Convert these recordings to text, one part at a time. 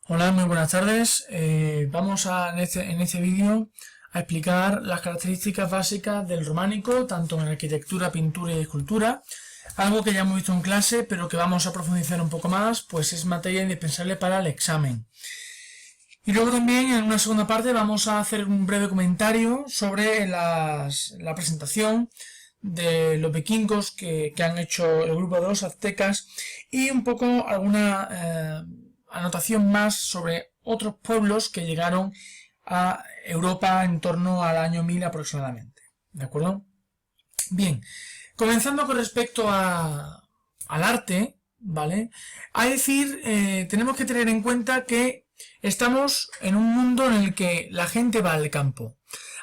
Hola, muy buenas tardes. En este vídeo a explicar las características básicas del románico, tanto en arquitectura, pintura y escultura. Algo que ya hemos visto en clase, pero que vamos a profundizar un poco más, pues es materia indispensable para el examen. Y luego también en una segunda parte vamos a hacer un breve comentario sobre la presentación de los vikingos que han hecho el grupo de los aztecas y un poco alguna anotación más sobre otros pueblos que llegaron a Europa en torno al año 1000 aproximadamente. ¿De acuerdo? Bien, comenzando con respecto al arte, ¿vale? Tenemos que tener en cuenta que estamos en un mundo en el que la gente va al campo.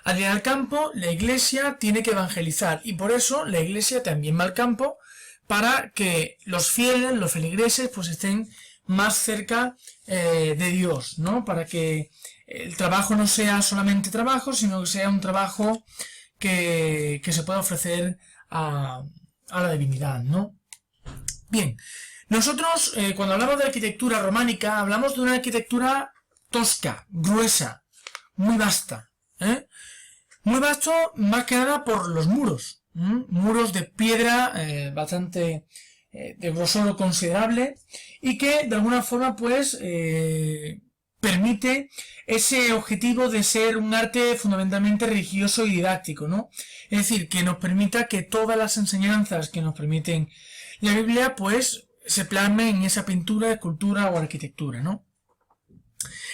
Al ir al campo, la iglesia tiene que evangelizar y por eso la iglesia también va al campo para que los fieles, los feligreses, pues estén más cerca de Dios, ¿no? Para que el trabajo no sea solamente trabajo, sino que sea un trabajo que se pueda ofrecer a la divinidad, ¿no? Bien, nosotros cuando hablamos de arquitectura románica hablamos de una arquitectura tosca, gruesa, muy vasta, muy vasto más que nada por los muros, muros de piedra bastante de grosor considerable y que de alguna forma pues permite ese objetivo de ser un arte fundamentalmente religioso y didáctico, ¿no? Es decir, que nos permita que todas las enseñanzas que nos permiten la Biblia pues se plasmen en esa pintura, escultura o arquitectura, ¿no?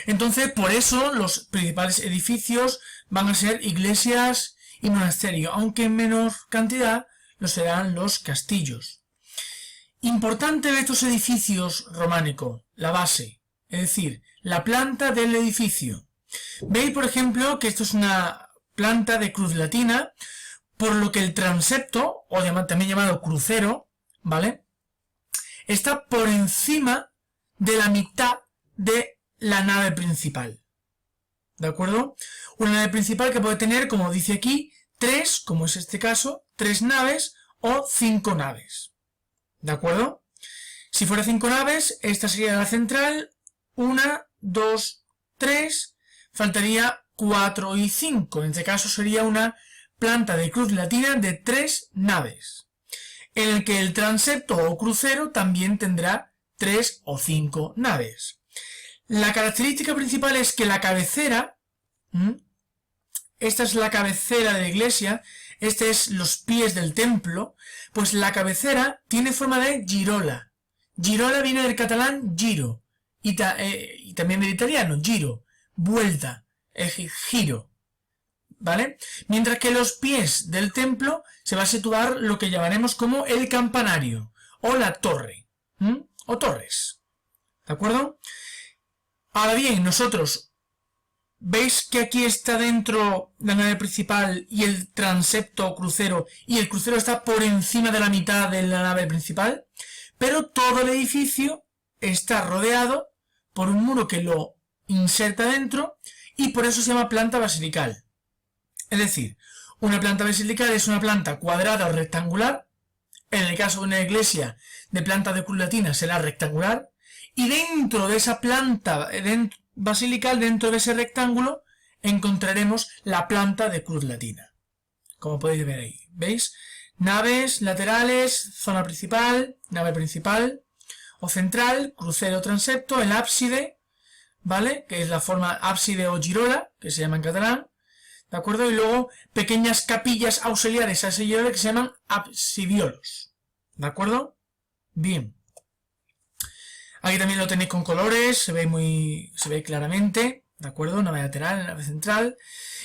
Entonces, por eso los principales edificios van a ser iglesias y monasterios, aunque en menor cantidad lo serán los castillos. Importante de estos edificios románicos, la base, es decir, la planta del edificio. Veis, por ejemplo, que esto es una planta de cruz latina, por lo que el transepto, o también llamado crucero, ¿vale?, está por encima de la mitad de la nave principal. ¿De acuerdo? Una nave principal que puede tener, como dice aquí, 3, como es este caso, 3 naves o 5 naves. ¿De acuerdo? Si fuera 5 naves, esta sería la central, 1, 2, 3, faltaría 4 y 5. En este caso sería una planta de cruz latina de 3 naves, en el que el transepto o crucero también tendrá 3 o 5 naves. La característica principal es que la cabecera, esta es la cabecera de la iglesia, este es los pies del templo, pues la cabecera tiene forma de girola. Girola viene del catalán giro, y también del italiano, giro, vuelta, giro, ¿vale? Mientras que los pies del templo se va a situar lo que llamaremos como el campanario, o la torre, o torres, ¿de acuerdo? Ahora bien, nosotros, ¿veis que aquí está dentro la nave principal y el transepto o crucero, y el crucero está por encima de la mitad de la nave principal? Pero todo el edificio está rodeado por un muro que lo inserta dentro y por eso se llama planta basilical. Es decir, una planta basilical es una planta cuadrada o rectangular. En el caso de una iglesia de planta de cruz latina será rectangular. Y dentro de esa planta basilical, dentro de ese rectángulo, encontraremos la planta de cruz latina. Como podéis ver ahí, ¿veis? Naves laterales, zona principal, nave principal o central, crucero, transepto, el ábside, ¿vale? Que es la forma ábside o girola, que se llama en catalán, ¿de acuerdo? Y luego pequeñas capillas auxiliares a ese girola que se llaman absidiolos, ¿de acuerdo? Bien. Aquí también lo tenéis con colores, se ve claramente, ¿de acuerdo? Nave lateral, nave central.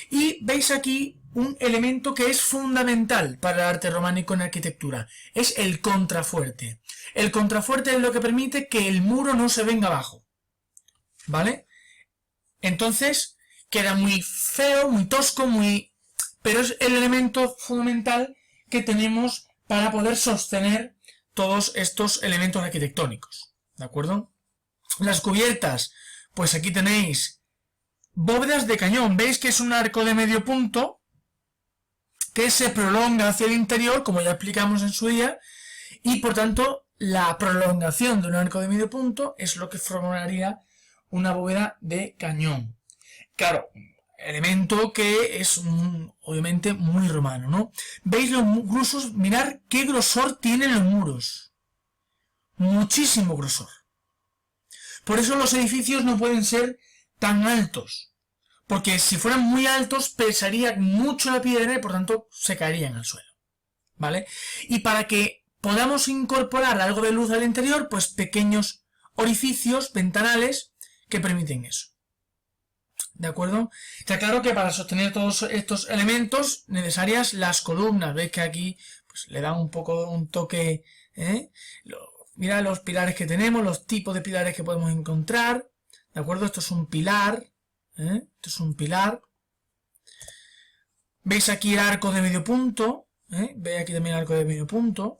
Y veis aquí un elemento que es fundamental para el arte románico en arquitectura. Es el contrafuerte. El contrafuerte es lo que permite que el muro no se venga abajo, ¿vale? Entonces, queda muy feo, muy tosco, pero es el elemento fundamental que tenemos para poder sostener todos estos elementos arquitectónicos. ¿De acuerdo? Las cubiertas, pues aquí tenéis bóvedas de cañón. Veis que es un arco de medio punto que se prolonga hacia el interior, como ya explicamos en su día, y por tanto la prolongación de un arco de medio punto es lo que formaría una bóveda de cañón. Claro, elemento que es obviamente muy romano, ¿no? ¿Veis los gruesos? Mirad qué grosor tienen los muros. Muchísimo grosor. Por eso los edificios no pueden ser tan altos. Porque si fueran muy altos pesaría mucho la piedra y por tanto se caerían al suelo. ¿Vale? Y para que podamos incorporar algo de luz al interior, pues pequeños orificios, ventanales, que permiten eso. ¿De acuerdo? Está claro que para sostener todos estos elementos necesarias las columnas. Veis que aquí pues, le dan un poco un toque. Mirad los pilares que tenemos, los tipos de pilares que podemos encontrar. ¿De acuerdo? Esto es un pilar. Esto es un pilar. Veis aquí el arco de medio punto. Veis aquí también el arco de medio punto.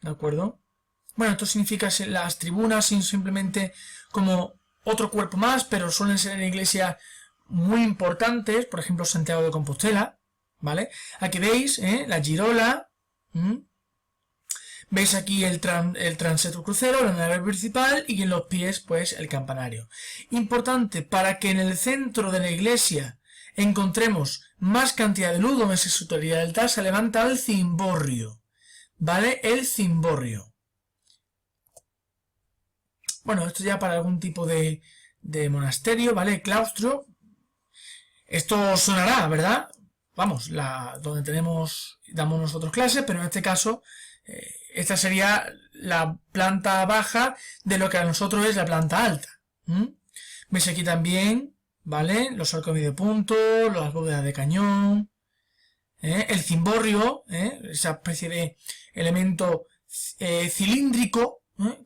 ¿De acuerdo? Bueno, esto significa que las tribunas son simplemente como otro cuerpo más, pero suelen ser en iglesias muy importantes, por ejemplo Santiago de Compostela, ¿vale? Aquí veis la girola, veis aquí el transepto crucero, la nave principal y en los pies pues el campanario. Importante, para que en el centro de la iglesia encontremos más cantidad de luz, donde se situaría el altar, se levanta el cimborrio, ¿vale? El cimborrio. Bueno, esto ya para algún tipo de monasterio, ¿vale? Claustro. Esto sonará, ¿verdad? Vamos, donde damos nosotros clases, pero en este caso, esta sería la planta baja de lo que a nosotros es la planta alta. ¿Veis aquí también, ¿vale? Los arcos de medio punto, las bóvedas de cañón, el cimborrio, esa especie de elemento cilíndrico,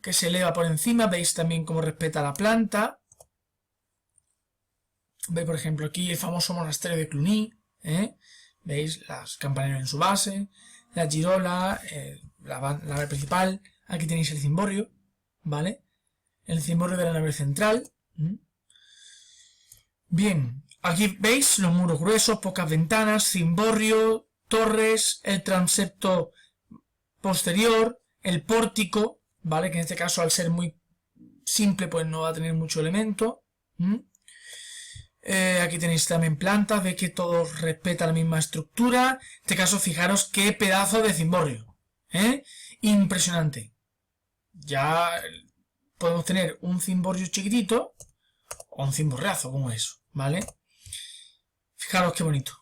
que se eleva por encima. Veis también cómo respeta la planta. Veis, por ejemplo, aquí el famoso monasterio de Cluny. Veis las campaneras en su base, la girola, la nave principal. Aquí tenéis el cimborrio, ¿vale? El cimborrio de la nave central. Bien, aquí veis los muros gruesos, pocas ventanas, cimborrio, torres, el transepto posterior, el pórtico, ¿vale? Que en este caso, al ser muy simple, pues no va a tener mucho elemento. Aquí tenéis también plantas, veis que todo respeta la misma estructura. En este caso, fijaros qué pedazo de cimborrio. Impresionante. Ya podemos tener un cimborrio chiquitito o un cimborreazo como eso, ¿vale? Fijaros qué bonito,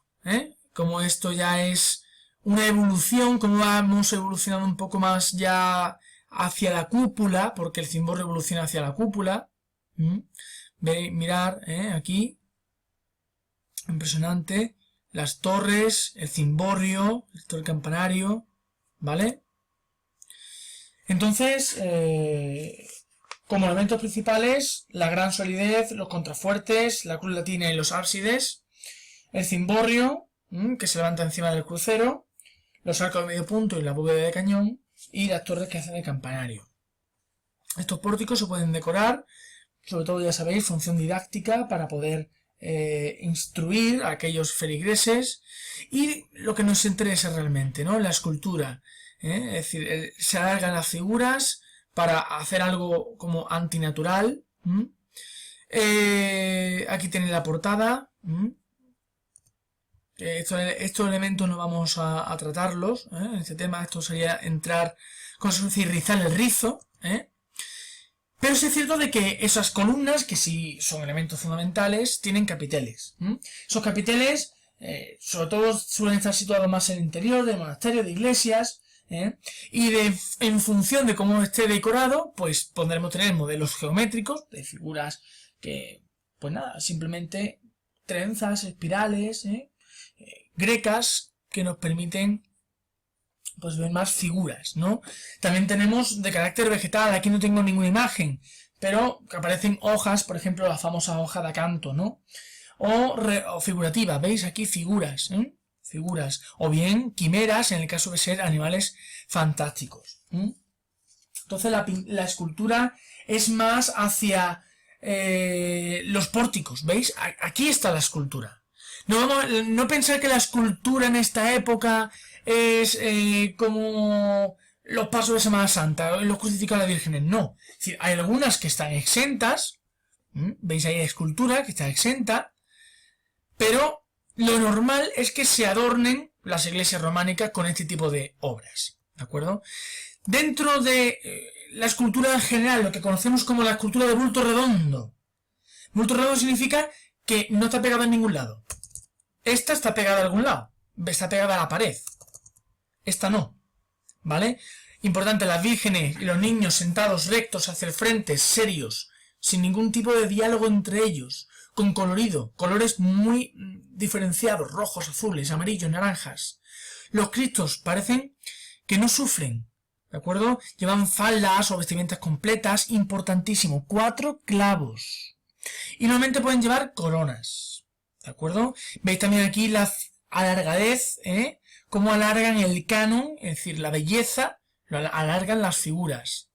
como esto ya es una evolución, como vamos evolucionando un poco más ya hacia la cúpula, porque el cimborrio evoluciona hacia la cúpula. Mirad, aquí, impresionante, las torres, el cimborrio, el campanario, ¿vale? Entonces, como elementos principales, la gran solidez, los contrafuertes, la cruz latina y los ábsides, el cimborrio, que se levanta encima del crucero, los arcos de medio punto y la bóveda de cañón, y las torres que hacen de campanario. Estos pórticos se pueden decorar, sobre todo ya sabéis, función didáctica para poder instruir a aquellos feligreses, y lo que nos interesa realmente, ¿no? La escultura, es decir, se alargan las figuras para hacer algo como antinatural. Aquí tenéis la portada. Estos elementos no vamos a tratarlos, en este tema. Esto sería entrar, como se dice, rizar el rizo, Pero sí es cierto de que esas columnas, que sí son elementos fundamentales, tienen capiteles. Esos capiteles, sobre todo, suelen estar situados más en el interior de monasterios, de iglesias, y en función de cómo esté decorado, pues podremos tener modelos geométricos de figuras que, pues nada, simplemente trenzas, espirales, grecas, que nos permiten pues ver más figuras, ¿no? También tenemos de carácter vegetal. Aquí no tengo ninguna imagen, pero que aparecen hojas, por ejemplo, la famosa hoja de acanto, ¿no? O figurativa, ¿veis? Aquí figuras, figuras, o bien quimeras, en el caso de ser animales fantásticos. Entonces la escultura es más hacia los pórticos, ¿veis? Aquí está la escultura. No pensar que la escultura en esta época es como los pasos de Semana Santa, los crucificados de las vírgenes, no. Es decir, hay algunas que están exentas, Veis ahí la escultura que está exenta, pero lo normal es que se adornen las iglesias románicas con este tipo de obras, ¿de acuerdo? Dentro de la escultura en general, lo que conocemos como la escultura de bulto redondo. Bulto redondo significa que no está pegada en ningún lado. Esta está pegada a algún lado, está pegada a la pared. Esta no, ¿vale? Importante, las vírgenes y los niños sentados rectos hacia el frente, serios, sin ningún tipo de diálogo entre ellos, con colorido, colores muy diferenciados, rojos, azules, amarillos, naranjas. Los cristos parecen que no sufren, ¿de acuerdo? Llevan faldas o vestimentas completas, importantísimo, 4 clavos. Y normalmente pueden llevar coronas, ¿de acuerdo? Veis también aquí la alargadez, cómo alargan el canon, es decir, la belleza, lo alargan las figuras.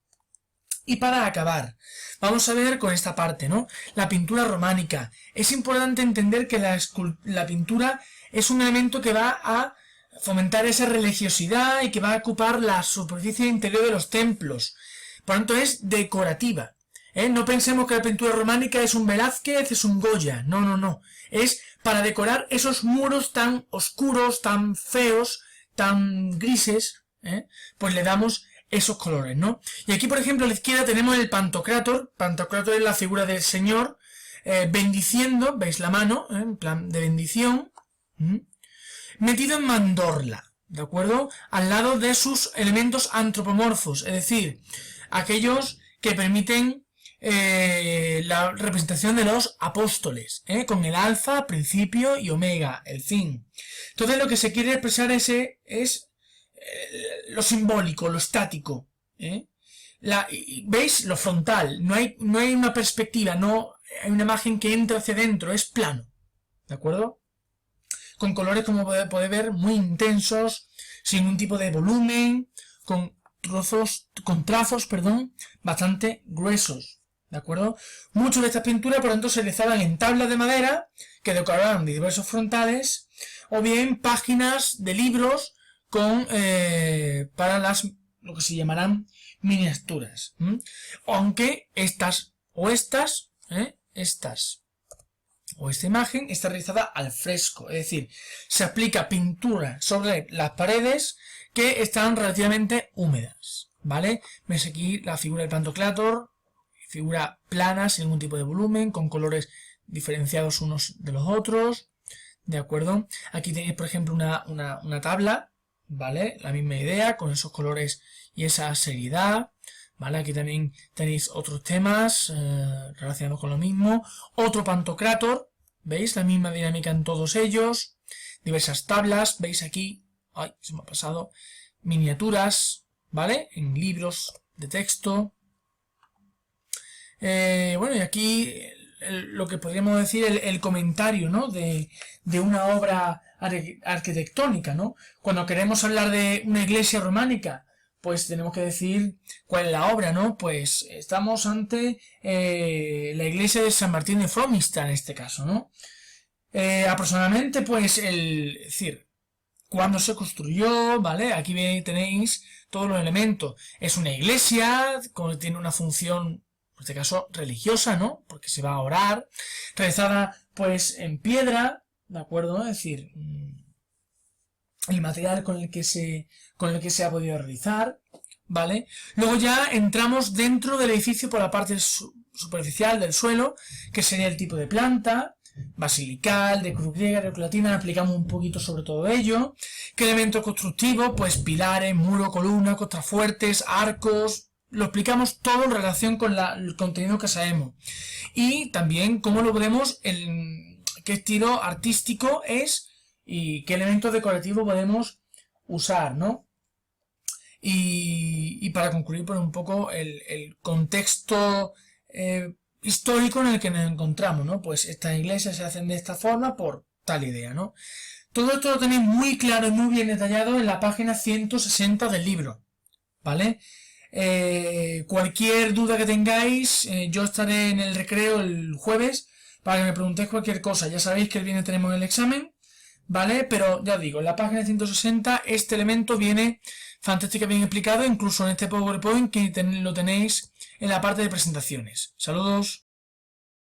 Y para acabar, vamos a ver con esta parte, ¿no? La pintura románica. Es importante entender que la pintura es un elemento que va a fomentar esa religiosidad y que va a ocupar la superficie interior de los templos. Por lo tanto, es decorativa. No pensemos que la pintura románica es un Velázquez, es un Goya. No, no, no. Es para decorar esos muros tan oscuros, tan feos, tan grises, pues le damos esos colores, ¿no? Y aquí, por ejemplo, a la izquierda tenemos el Pantocrátor. Pantocrátor es la figura del Señor bendiciendo, veis la mano, en plan de bendición, metido en mandorla, ¿de acuerdo? Al lado de sus elementos antropomorfos, es decir, aquellos que permiten la representación de los apóstoles, con el alfa, principio y omega, el fin. Entonces lo que se quiere expresar es lo simbólico, lo estático, ¿veis? Lo frontal, no hay una perspectiva, no hay una imagen que entra hacia adentro, es plano, ¿de acuerdo? Con colores, como podéis ver, muy intensos, sin ningún tipo de volumen, con trazos, bastante gruesos, ¿de acuerdo? Muchas de estas pinturas, por lo tanto, se realizaban en tablas de madera que decoraban diversos frontales, o bien páginas de libros con para lo que se llamarán miniaturas, aunque esta imagen está realizada al fresco, es decir, se aplica pintura sobre las paredes que están relativamente húmedas, ¿vale? Ves aquí la figura del Pantocrátor, figura plana, sin ningún tipo de volumen, con colores diferenciados unos de los otros, ¿de acuerdo? Aquí tenéis, por ejemplo, una tabla, ¿vale? La misma idea, con esos colores y esa seriedad, ¿vale? Aquí también tenéis otros temas relacionados con lo mismo. Otro Pantocrátor, ¿veis? La misma dinámica en todos ellos. Diversas tablas, ¿veis aquí? Ay, se me ha pasado. Miniaturas, ¿vale? En libros de texto. Bueno, y aquí lo que podríamos decir, el comentario, ¿no? De una obra arquitectónica, ¿no? Cuando queremos hablar de una iglesia románica, pues tenemos que decir cuál es la obra, ¿no? Pues estamos ante la iglesia de San Martín de Fromista, en este caso, ¿no? Aproximadamente, pues, es decir, cuándo se construyó, ¿vale? Aquí tenéis todos los elementos. Es una iglesia, que tiene una función, en este caso, religiosa, ¿no? Porque se va a orar, realizada, pues, en piedra, ¿de acuerdo? Es decir, el material con el que se ha podido realizar, ¿vale? Luego ya entramos dentro del edificio por la parte superficial del suelo, que sería el tipo de planta, basilical, de cruz griega, de cruz latina, aplicamos un poquito sobre todo ello. ¿Qué elementos constructivos? Pues pilares, muro, columna, contrafuertes, arcos. Lo explicamos todo en relación con el contenido que sabemos. Y también cómo lo podemos, qué estilo artístico es y qué elementos decorativos podemos usar, ¿no? Y para concluir por un poco el contexto histórico en el que nos encontramos, ¿no? Pues estas iglesias se hacen de esta forma por tal idea, ¿no? Todo esto lo tenéis muy claro y muy bien detallado en la página 160 del libro, ¿vale? Cualquier duda que tengáis, yo estaré en el recreo el jueves para que me preguntéis cualquier cosa. Ya sabéis que el viernes tenemos el examen, ¿vale? Pero ya digo, en la página 160 este elemento viene fantásticamente bien explicado, incluso en este PowerPoint que lo tenéis en la parte de presentaciones. Saludos.